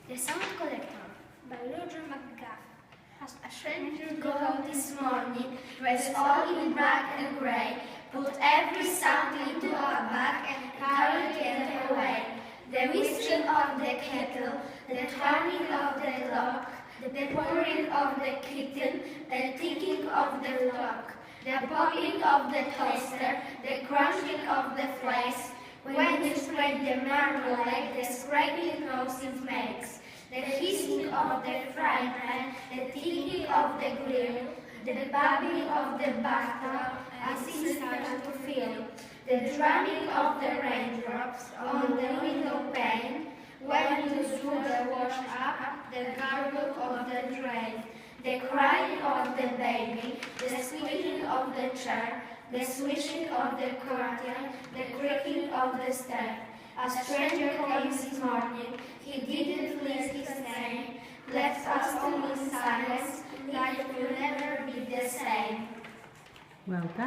The Sound Collector by Roger McGough. As a stranger go out this morning, dressed all in black and grey, put every sound into a bag and carried it away. The whistling of the kettle, the turning of the clock, the purring of the kitten, the ticking of the clock, the popping of the toaster, the crunching of the flakes. When you spread the marmalade, the scraping noise it makes, the hissing of the frying pan, the ticking of the grill, the bubbling of the bathtub as it starts to fill, the drumming of the raindrops on the window pane, when you screw the wash up, the gargle of the drain, the crying of the baby, the squeaking of the chair, the swishing of the curtain, the creaking of the stair. A stranger came this morning, he didn't list his name, left us all in silence, life will never be the same. Well done.